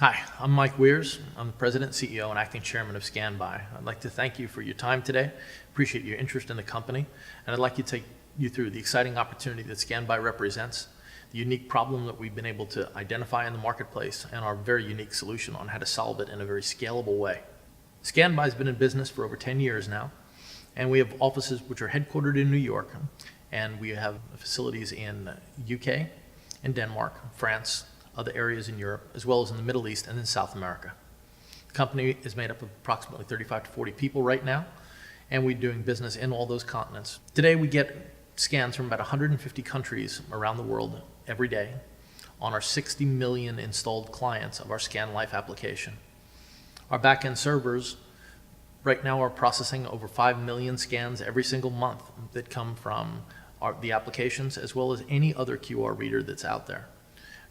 Hi, I'm Mike Weirs. I'm the President, CEO, and Acting Chairman of Scanby. I'd like to thank you for your time today. Appreciate your interest in the company, and I'd like to take you through the exciting opportunity that Scanby represents, the unique problem that we've been able to identify in the marketplace, and our very unique solution on how to solve it in a very scalable way. Scanby has been in business for over 10 years now, and we have offices which are headquartered in New York, and we have facilities in UK, in Denmark, France, other areas in Europe, as well as in the Middle East and in South America. The company is made up of approximately 35 to 40 people right now, and we're doing business in all those continents. Today we get scans from about 150 countries around the world every day on our 60 million installed clients of our Scanlife application. Our back-end servers right now are processing over 5 million scans every single month that come from the applications, as well as any other QR reader that's out there.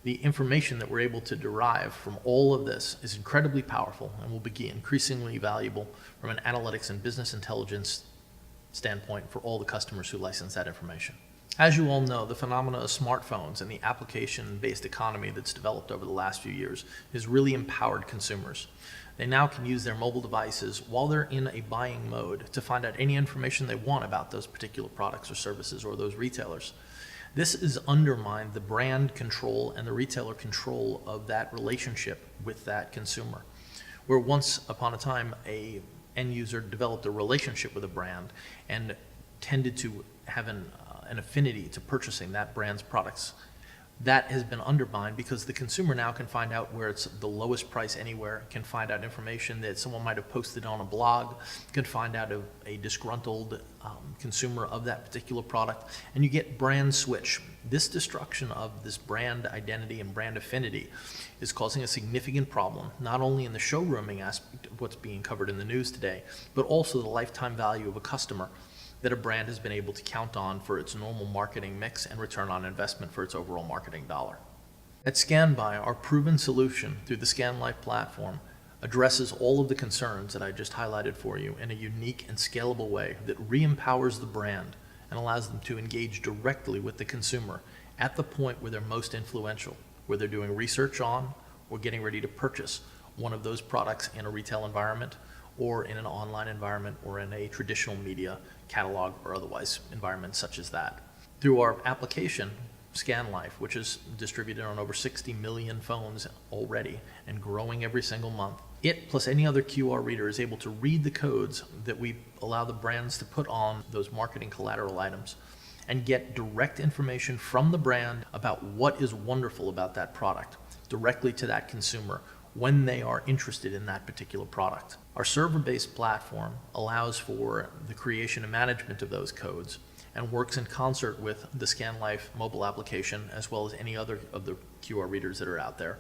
The information that we're able to derive from all of this is incredibly powerful and will be increasingly valuable from an analytics and business intelligence standpoint for all the customers who license that information. As you all know, the phenomena of smartphones and the application-based economy that's developed over the last few years has really empowered consumers. They now can use their mobile devices while they're in a buying mode to find out any information they want about those particular products or services or those retailers. This has undermined the brand control and the retailer control of that relationship with that consumer. Where once upon a time, a end user developed a relationship with a brand and tended to have an affinity to purchasing that brand's products. That has been undermined because the consumer now can find out where it's the lowest price anywhere, can find out information that someone might have posted on a blog, can find out of a disgruntled consumer of that particular product, and you get brand switch. This destruction of this brand identity and brand affinity is causing a significant problem, not only in the showrooming aspect of what's being covered in the news today, but also the lifetime value of a customer that a brand has been able to count on for its normal marketing mix and return on investment for its overall marketing dollar. At Scanby, our proven solution through the Scanlife platform addresses all of the concerns that I just highlighted for you in a unique and scalable way that re-empowers the brand and allows them to engage directly with the consumer at the point where they're most influential, where they're doing research on or getting ready to purchase one of those products in a retail environment or in an online environment or in a traditional media catalog or otherwise environment such as that. Through our application, Scanlife, which is distributed on over 60 million phones already and growing every single month, it plus any other QR reader is able to read the codes that we allow the brands to put on those marketing collateral items and get direct information from the brand about what is wonderful about that product directly to that consumer when they are interested in that particular product. Our server-based platform allows for the creation and management of those codes and works in concert with the Scanlife mobile application as well as any other of the QR readers that are out there.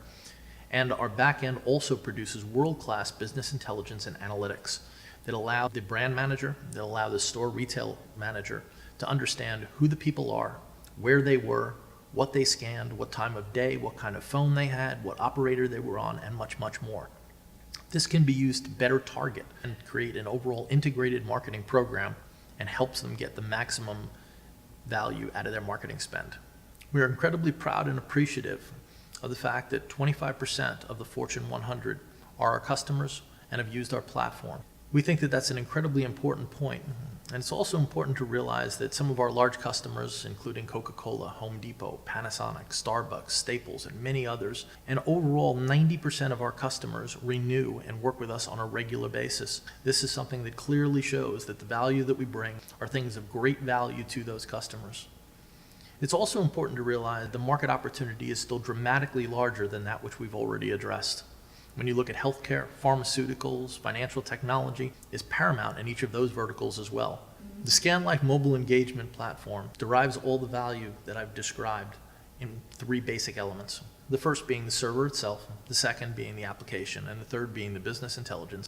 And our backend also produces world-class business intelligence and analytics that allow the brand manager, that allow the store retail manager to understand who the people are, where they were, what they scanned, what time of day, what kind of phone they had, what operator they were on, and much, much more. This can be used to better target and create an overall integrated marketing program and helps them get the maximum value out of their marketing spend. We are incredibly proud and appreciative of the fact that 25% of the Fortune 100 are our customers and have used our platform. We think that that's an incredibly important point. And it's also important to realize that some of our large customers, including Coca-Cola, Home Depot, Panasonic, Starbucks, Staples, and many others, and overall 90% of our customers renew and work with us on a regular basis. This is something that clearly shows that the value that we bring are things of great value to those customers. It's also important to realize the market opportunity is still dramatically larger than that which we've already addressed. When you look at healthcare, pharmaceuticals, financial technology is paramount in each of those verticals as well. The Scanlife mobile engagement platform derives all the value that I've described in 3 basic elements. The first being the server itself, the second being the application, and the third being the business intelligence.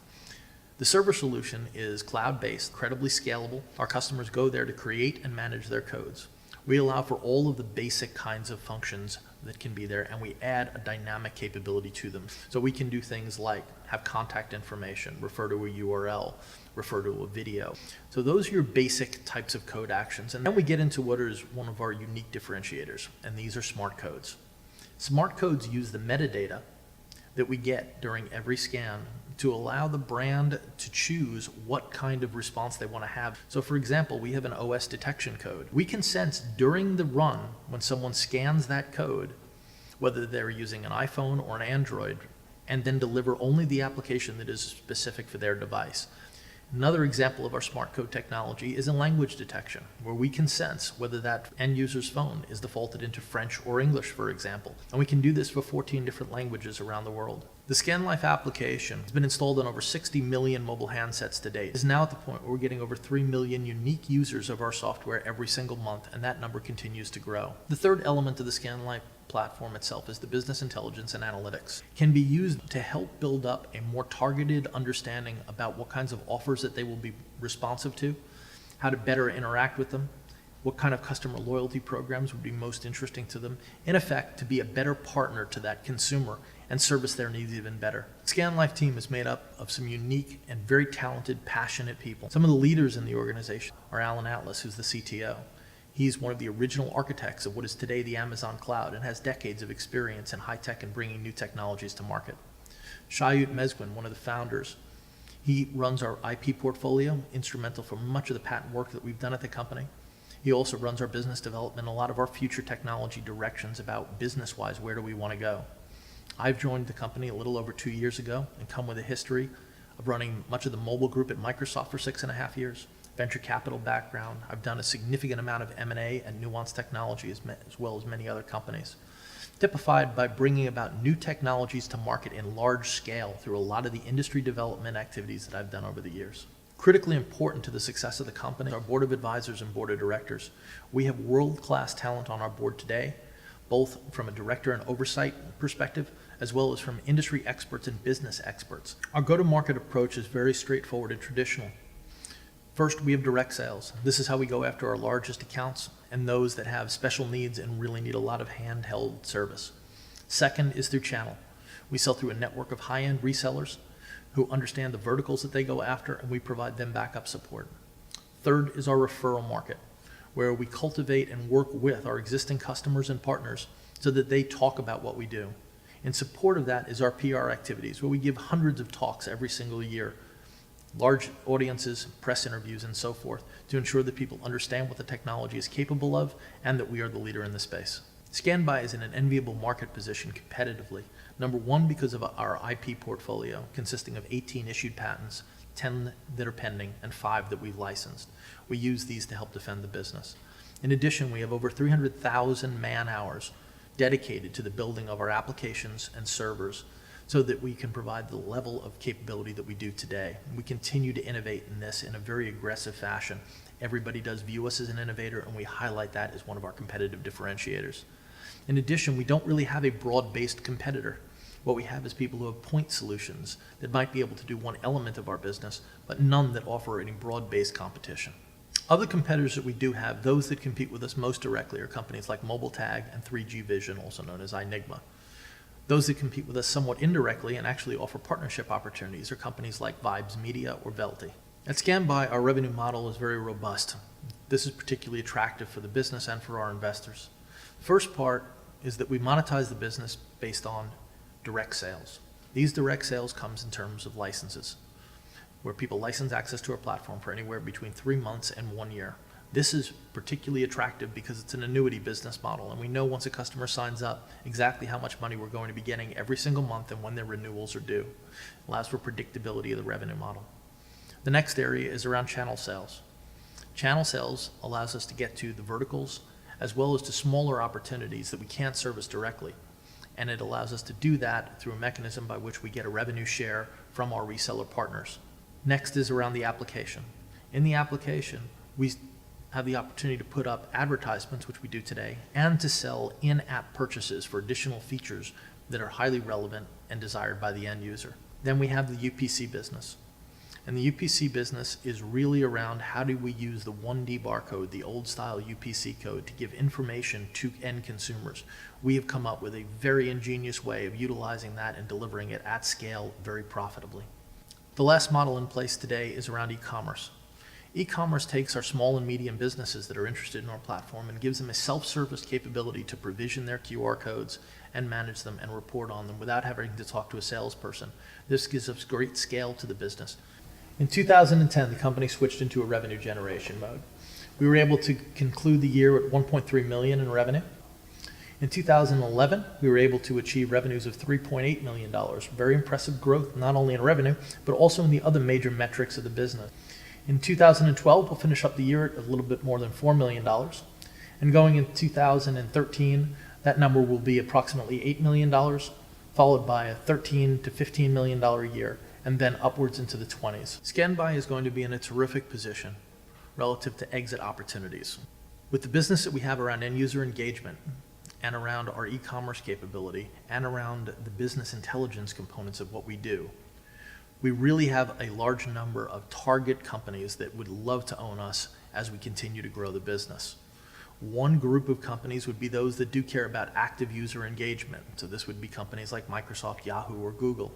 The server solution is cloud-based, incredibly scalable. Our customers go there to create and manage their codes. We allow for all of the basic kinds of functions that can be there, and we add a dynamic capability to them. So we can do things like have contact information, refer to a URL, refer to a video. So those are your basic types of code actions. And then we get into what is one of our unique differentiators, and these are smart codes. Smart codes use the metadata that we get during every scan to allow the brand to choose what kind of response they want to have. So for example, we have an OS detection code. We can sense during the run when someone scans that code, whether they're using an iPhone or an Android, and then deliver only the application that is specific for their device. Another example of our smart code technology is in language detection, where we can sense whether that end user's phone is defaulted into French or English, for example. And we can do this for 14 different languages around the world. The Scanlife application has been installed on over 60 million mobile handsets to date. It is now at the point where we're getting over 3 million unique users of our software every single month, and that number continues to grow. The third element of the Scanlife platform itself is the business intelligence and analytics. It can be used to help build up a more targeted understanding about what kinds of offers that they will be responsive to, how to better interact with them, what kind of customer loyalty programs would be most interesting to them, in effect, to be a better partner to that consumer and service their needs even better. The Scanlife team is made up of some unique and very talented, passionate people. Some of the leaders in the organization are Alan Atlas, who's the CTO. He's one of the original architects of what is today the Amazon cloud and has decades of experience in high tech and bringing new technologies to market. Shayut Mezgwin, one of the founders, he runs our IP portfolio, instrumental for much of the patent work that we've done at the company. He also runs our business development, a lot of our future technology directions about business-wise, where do we want to go. I've joined the company a little over 2 years ago and come with a history of running much of the mobile group at Microsoft for 6.5 years. Venture capital background. I've done a significant amount of M&A and Nuance Technology as well as many other companies. Typified by bringing about new technologies to market in large scale through a lot of the industry development activities that I've done over the years. Critically important to the success of the company is our board of advisors and board of directors. We have world-class talent on our board today, both from a director and oversight perspective, as well as from industry experts and business experts. Our go-to-market approach is very straightforward and traditional. First, we have direct sales. This is how we go after our largest accounts and those that have special needs and really need a lot of handheld service. Second is through channel. We sell through a network of high-end resellers who understand the verticals that they go after, and we provide them backup support. Third is our referral market, where we cultivate and work with our existing customers and partners so that they talk about what we do. In support of that is our PR activities, where we give hundreds of talks every single year, large audiences, press interviews, and so forth, to ensure that people understand what the technology is capable of and that we are the leader in the space. Scanby is in an enviable market position competitively. Number one, because of our IP portfolio, consisting of 18 issued patents, 10 that are pending, and 5 that we've licensed. We use these to help defend the business. In addition, we have over 300,000 man-hours dedicated to the building of our applications and servers, so that we can provide the level of capability that we do today. We continue to innovate in this in a very aggressive fashion. Everybody does view us as an innovator, and we highlight that as one of our competitive differentiators. In addition, we don't really have a broad-based competitor. What we have is people who have point solutions that might be able to do one element of our business, but none that offer any broad-based competition. Other competitors that we do have, those that compete with us most directly, are companies like Mobile Tag and 3G Vision, also known as iNigma. Those that compete with us somewhat indirectly and actually offer partnership opportunities are companies like Vibes Media or Velti. At Scanby, our revenue model is very robust. This is particularly attractive for the business and for our investors. The first part is that we monetize the business based on direct sales. These direct sales comes in terms of licenses, where people license access to our platform for anywhere between 3 months and 1 year. This is particularly attractive because it's an annuity business model, and we know once a customer signs up exactly how much money we're going to be getting every single month and when their renewals are due. It allows for predictability of the revenue model. The next area is around channel sales. Channel sales allows us to get to the verticals as well as to smaller opportunities that we can't service directly, and it allows us to do that through a mechanism by which we get a revenue share from our reseller partners. Next is around the application. In the application, we have the opportunity to put up advertisements, which we do today, and to sell in-app purchases for additional features that are highly relevant and desired by the end user. Then we have the UPC business. And the UPC business is really around how do we use the 1D barcode, the old style UPC code, to give information to end consumers. We have come up with a very ingenious way of utilizing that and delivering it at scale very profitably. The last model in place today is around e-commerce. E-commerce takes our small and medium businesses that are interested in our platform and gives them a self-service capability to provision their QR codes and manage them and report on them without having to talk to a salesperson. This gives us great scale to the business. In 2010, the company switched into a revenue generation mode. We were able to conclude the year at $1.3 million in revenue. In 2011, we were able to achieve revenues of $3.8 million. Very impressive growth, not only in revenue, but also in the other major metrics of the business. In 2012, we'll finish up the year at a little bit more than $4 million. And going into 2013, that number will be approximately $8 million, followed by a $13 to $15 million a year, and then upwards into the 20s. Scanby is going to be in a terrific position relative to exit opportunities. With the business that we have around end user engagement and around our e-commerce capability and around the business intelligence components of what we do, we really have a large number of target companies that would love to own us as we continue to grow the business. One group of companies would be those that do care about active user engagement. So this would be companies like Microsoft, Yahoo, or Google.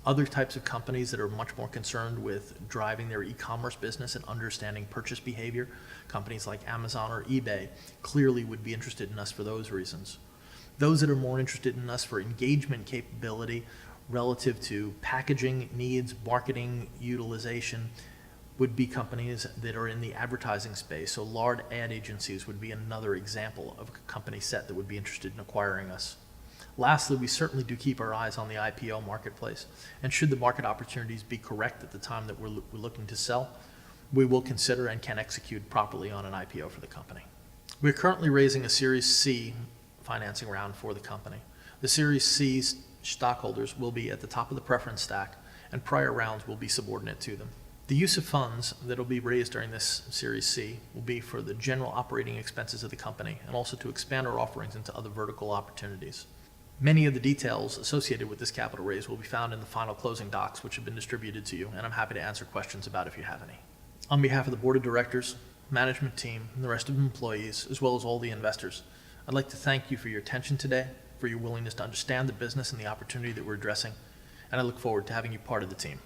Other types of companies that are much more concerned with driving their e-commerce business and understanding purchase behavior, companies like Amazon or eBay, clearly would be interested in us for those reasons. Those that are more interested in us for engagement capability relative to packaging needs, marketing utilization, would be companies that are in the advertising space. So large ad agencies would be another example of a company set that would be interested in acquiring us. Lastly, we certainly do keep our eyes on the IPO marketplace, and should the market opportunities be correct at the time that we're looking to sell, we will consider and can execute properly on an IPO for the company. We're currently raising a Series C financing round for the company. The Series C stockholders will be at the top of the preference stack, and prior rounds will be subordinate to them. The use of funds that will be raised during this Series C will be for the general operating expenses of the company and also to expand our offerings into other vertical opportunities. Many of the details associated with this capital raise will be found in the final closing docs, which have been distributed to you, and I'm happy to answer questions about if you have any. On behalf of the board of directors, management team, and the rest of the employees, as well as all the investors, I'd like to thank you for your attention today, for your willingness to understand the business and the opportunity that we're addressing, and I look forward to having you part of the team.